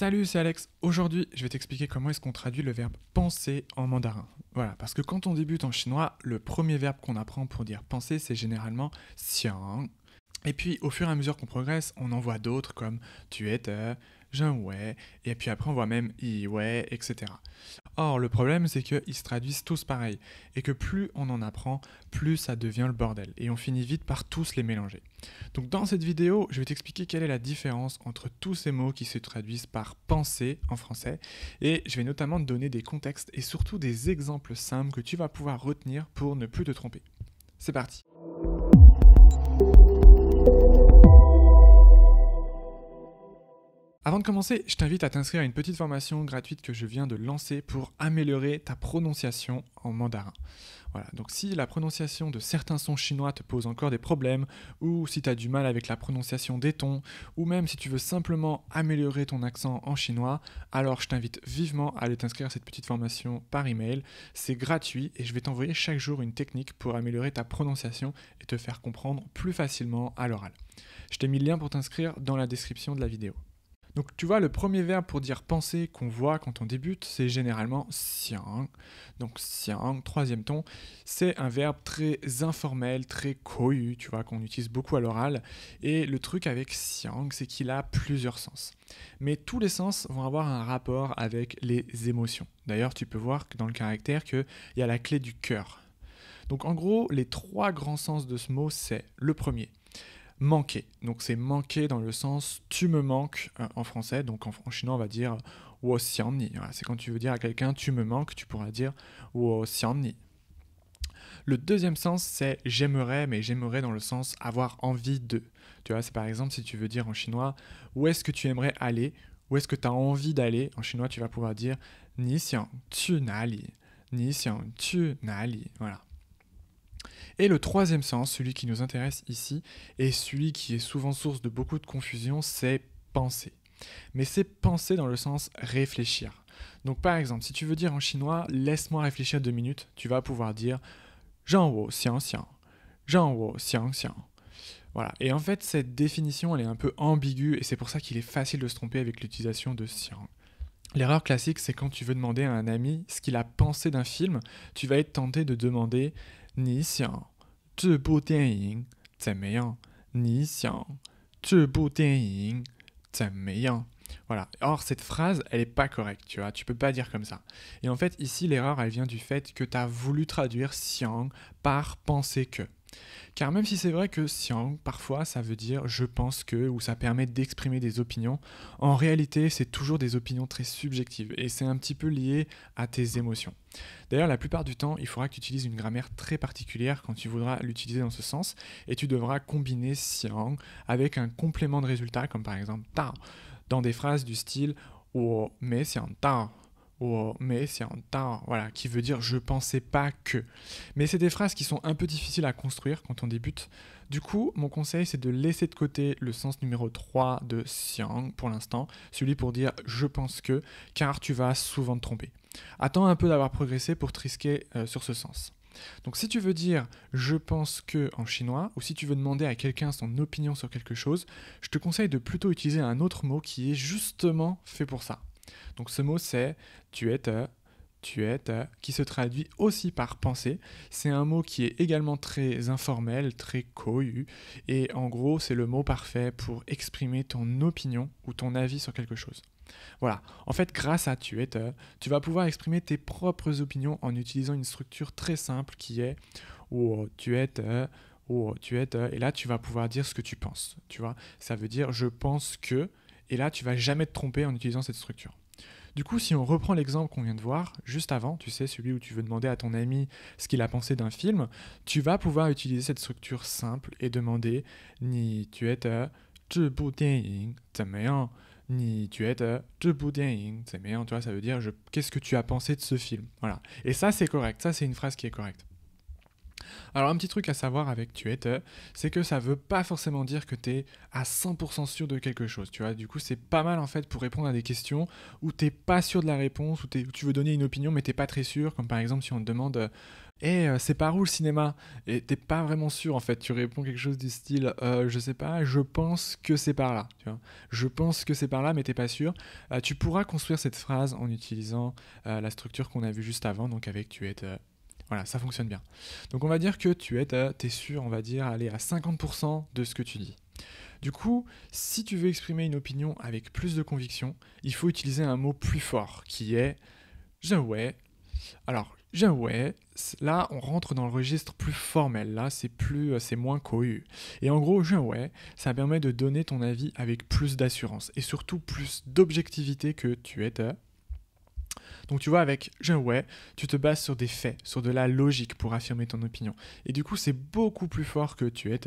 Salut, c'est Alex. Aujourd'hui, je vais t'expliquer comment est-ce qu'on traduit le verbe penser en mandarin. Voilà, parce que quand on débute en chinois, le premier verbe qu'on apprend pour dire penser, c'est généralement xiang. Et puis, au fur et à mesure qu'on progresse, on en voit d'autres comme tu es, je ouais, et puis après on voit même i ouais, etc. Or, le problème, c'est qu'ils se traduisent tous pareil, et que plus on en apprend, plus ça devient le bordel, et on finit vite par tous les mélanger. Donc dans cette vidéo, je vais t'expliquer quelle est la différence entre tous ces mots qui se traduisent par penser en français, et je vais notamment te donner des contextes et surtout des exemples simples que tu vas pouvoir retenir pour ne plus te tromper. C'est parti. Avant de commencer, je t'invite à t'inscrire à une petite formation gratuite que je viens de lancer pour améliorer ta prononciation en mandarin. Voilà, donc si la prononciation de certains sons chinois te pose encore des problèmes, ou si tu as du mal avec la prononciation des tons, ou même si tu veux simplement améliorer ton accent en chinois, alors je t'invite vivement à aller t'inscrire à cette petite formation par email. C'est gratuit et je vais t'envoyer chaque jour une technique pour améliorer ta prononciation et te faire comprendre plus facilement à l'oral. Je t'ai mis le lien pour t'inscrire dans la description de la vidéo. Donc tu vois, le premier verbe pour dire penser qu'on voit quand on débute, c'est généralement xiang. Donc xiang, troisième ton, c'est un verbe très informel, très koyu, tu vois, qu'on utilise beaucoup à l'oral. Et le truc avec xiang, c'est qu'il a plusieurs sens. Mais tous les sens vont avoir un rapport avec les émotions. D'ailleurs, tu peux voir que dans le caractère qu'il y a la clé du cœur. Donc en gros, les trois grands sens de ce mot, c'est le premier, manquer. Donc c'est manquer dans le sens tu me manques en français. Donc en chinois on va dire wo xiang ni. Voilà, c'est quand tu veux dire à quelqu'un tu me manques, tu pourras dire wo xiang ni. Le deuxième sens c'est j'aimerais, mais j'aimerais dans le sens avoir envie de. Tu vois, c'est par exemple si tu veux dire en chinois où est-ce que tu aimerais aller, où est-ce que tu as envie d'aller. En chinois tu vas pouvoir dire ni xiang tu na li, ni xiang tu na li. Voilà. Et le troisième sens, celui qui nous intéresse ici, et celui qui est souvent source de beaucoup de confusion, c'est penser. Mais c'est penser dans le sens réfléchir. Donc par exemple, si tu veux dire en chinois, laisse-moi réfléchir 2 minutes, tu vas pouvoir dire Zhang wo xiang xiang, Zhang wo xiang xiang. Voilà. Et en fait, cette définition, elle est un peu ambiguë, et c'est pour ça qu'il est facile de se tromper avec l'utilisation de xiang. L'erreur classique, c'est quand tu veux demander à un ami ce qu'il a pensé d'un film, tu vas être tenté de demander Ni xiang, 这部电影怎么样? Ni xiang, 这部电影怎么样? Voilà. Or, cette phrase, elle n'est pas correcte, tu vois. Tu peux pas dire comme ça. Et en fait, ici, l'erreur, elle vient du fait que tu as voulu traduire xiang par penser que. Car même si c'est vrai que xiang, parfois, ça veut dire je pense que, ou ça permet d'exprimer des opinions, en réalité, c'est toujours des opinions très subjectives, et c'est un petit peu lié à tes émotions. D'ailleurs, la plupart du temps, il faudra que tu utilises une grammaire très particulière quand tu voudras l'utiliser dans ce sens, et tu devras combiner xiang avec un complément de résultat, comme par exemple ta, dans des phrases du style wo me xiang ta, mais c'est en temps, voilà, qui veut dire je pensais pas que. Mais c'est des phrases qui sont un peu difficiles à construire quand on débute. Du coup, mon conseil, c'est de laisser de côté le sens numéro 3 de xiang pour l'instant, celui pour dire je pense que, car tu vas souvent te tromper. Attends un peu d'avoir progressé pour te risquer sur ce sens. Donc si tu veux dire je pense que en chinois, ou si tu veux demander à quelqu'un son opinion sur quelque chose, je te conseille de plutôt utiliser un autre mot qui est justement fait pour ça. Donc ce mot c'est tu es, qui se traduit aussi par penser. C'est un mot qui est également très informel, très koyu, et en gros c'est le mot parfait pour exprimer ton opinion ou ton avis sur quelque chose. Voilà, en fait grâce à tu es, tu vas pouvoir exprimer tes propres opinions en utilisant une structure très simple qui est oh, tu es, oh, tu es, et là tu vas pouvoir dire ce que tu penses, tu vois. Ça veut dire je pense que, et là tu vas jamais te tromper en utilisant cette structure. Du coup, si on reprend l'exemple qu'on vient de voir, juste avant, tu sais, celui où tu veux demander à ton ami ce qu'il a pensé d'un film, tu vas pouvoir utiliser cette structure simple et demander Ni tu es de 这部电影怎么样? Ni tu es de 这部电影怎么样? Tu vois, ça veut dire qu'est-ce que tu as pensé de ce film? Voilà. Et ça, c'est correct. Ça, c'est une phrase qui est correcte. Alors un petit truc à savoir avec tu es, c'est que ça veut pas forcément dire que tu es à 100% sûr de quelque chose, tu vois. Du coup, c'est pas mal en fait pour répondre à des questions où t'es pas sûr de la réponse, où tu veux donner une opinion mais t'es pas très sûr, comme par exemple si on te demande c'est par où le cinéma? Et t'es pas vraiment sûr en fait, tu réponds quelque chose du style je sais pas, je pense que c'est par là, tu vois. Je pense que c'est par là mais t'es pas sûr. Tu pourras construire cette phrase en utilisant la structure qu'on a vue juste avant, donc avec tu es. Voilà, ça fonctionne bien. Donc on va dire que t'es sûr, on va dire, aller à 50% de ce que tu dis. Du coup, si tu veux exprimer une opinion avec plus de conviction, il faut utiliser un mot plus fort, qui est je ouais. Alors, je ouais, là on rentre dans le registre plus formel, là c'est moins cohu. Et en gros, je ouais, ça permet de donner ton avis avec plus d'assurance et surtout plus d'objectivité que tu es. Donc tu vois, avec je ouais, tu te bases sur des faits, sur de la logique pour affirmer ton opinion. Et du coup, c'est beaucoup plus fort que tu es,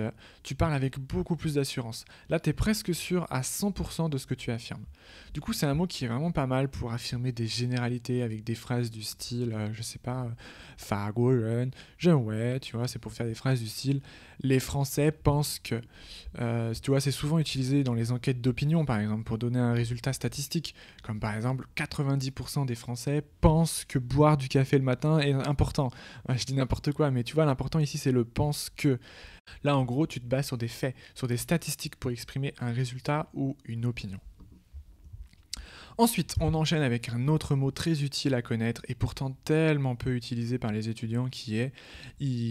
tu parles avec beaucoup plus d'assurance. Là, tu es presque sûr à 100% de ce que tu affirmes. Du coup, c'est un mot qui est vraiment pas mal pour affirmer des généralités avec des phrases du style, je sais pas, fagoren, je ouais, tu vois, c'est pour faire des phrases du style les Français pensent que. Tu vois, c'est souvent utilisé dans les enquêtes d'opinion, par exemple, pour donner un résultat statistique. Comme par exemple, 90% des Français pensent que boire du café le matin est important. Ouais, je dis n'importe quoi, mais tu vois, l'important ici, c'est le pense que. Là, en gros, tu te bases sur des faits, sur des statistiques pour exprimer un résultat ou une opinion. Ensuite, on enchaîne avec un autre mot très utile à connaître et pourtant tellement peu utilisé par les étudiants qui est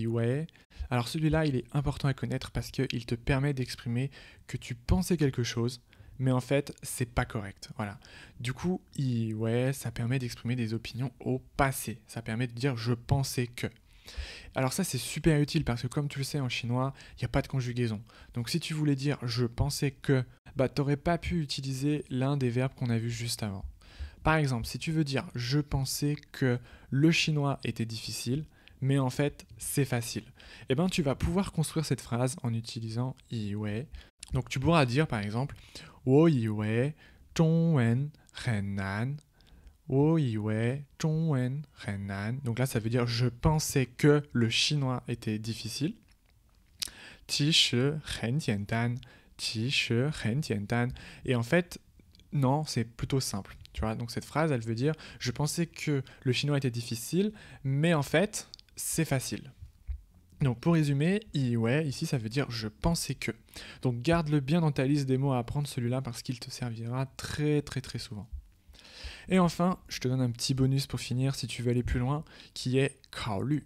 ouais. Alors celui-là, il est important à connaître parce qu'il te permet d'exprimer que tu pensais quelque chose, mais en fait, c'est pas correct. Voilà. Du coup, ouais, ça permet d'exprimer des opinions au passé. Ça permet de dire je pensais que. Alors ça c'est super utile parce que comme tu le sais en chinois, il n'y a pas de conjugaison. Donc si tu voulais dire je pensais que, bah t'aurais pas pu utiliser l'un des verbes qu'on a vu juste avant. Par exemple, si tu veux dire je pensais que le chinois était difficile, mais en fait c'est facile, eh ben tu vas pouvoir construire cette phrase en utilisant yi. Donc tu pourras dire par exemple 我以为中文很难 donc là, ça veut dire je pensais que le chinois était difficile. 其实很简单 et en fait, non, c'est plutôt simple. Tu vois, donc cette phrase, elle veut dire je pensais que le chinois était difficile, mais en fait, c'est facile. Donc pour résumer, ouais, ici ça veut dire je pensais que. Donc garde-le bien dans ta liste des mots à apprendre celui-là parce qu'il te servira très très très souvent. Et enfin, je te donne un petit bonus pour finir si tu veux aller plus loin, qui est 考虑.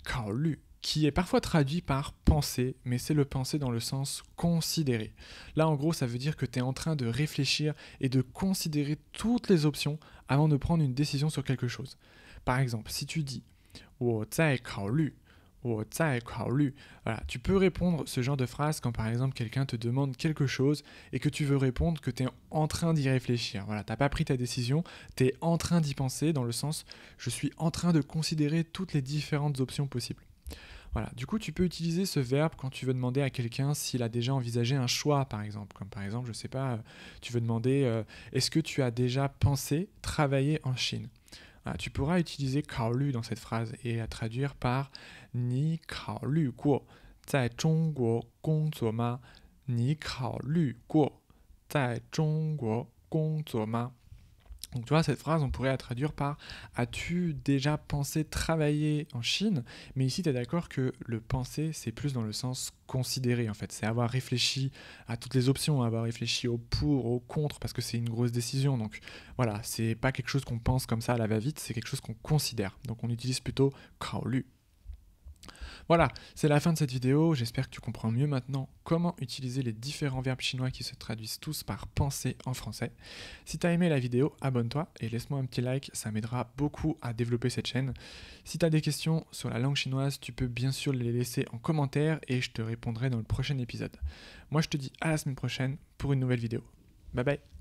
考虑, qui est parfois traduit par penser, mais c'est le penser dans le sens considérer. Là, en gros, ça veut dire que tu es en train de réfléchir et de considérer toutes les options avant de prendre une décision sur quelque chose. Par exemple, si tu dis 我在考虑 voilà, tu peux répondre ce genre de phrase quand par exemple quelqu'un te demande quelque chose et que tu veux répondre que tu es en train d'y réfléchir. Voilà, tu n'as pas pris ta décision, tu es en train d'y penser dans le sens je suis en train de considérer toutes les différentes options possibles. Voilà, du coup tu peux utiliser ce verbe quand tu veux demander à quelqu'un s'il a déjà envisagé un choix par exemple. Comme par exemple, je sais pas, tu veux demander est-ce que tu as déjà pensé travailler en Chine? Tu pourras utiliser 考虑 dans cette phrase et la traduire par 你考虑过在中国工作吗？你考虑过在中国工作吗？ Donc tu vois, cette phrase, on pourrait la traduire par as-tu déjà pensé travailler en Chine? Mais ici, tu es d'accord que le penser, c'est plus dans le sens considérer en fait. C'est avoir réfléchi à toutes les options, avoir réfléchi au pour, au contre, parce que c'est une grosse décision. Donc voilà, c'est pas quelque chose qu'on pense comme ça à la va-vite, c'est quelque chose qu'on considère. Donc on utilise plutôt 考虑. Voilà, c'est la fin de cette vidéo. J'espère que tu comprends mieux maintenant comment utiliser les différents verbes chinois qui se traduisent tous par penser en français. Si tu as aimé la vidéo, abonne-toi et laisse-moi un petit like, ça m'aidera beaucoup à développer cette chaîne. Si tu as des questions sur la langue chinoise, tu peux bien sûr les laisser en commentaire et je te répondrai dans le prochain épisode. Moi je te dis à la semaine prochaine pour une nouvelle vidéo. Bye bye.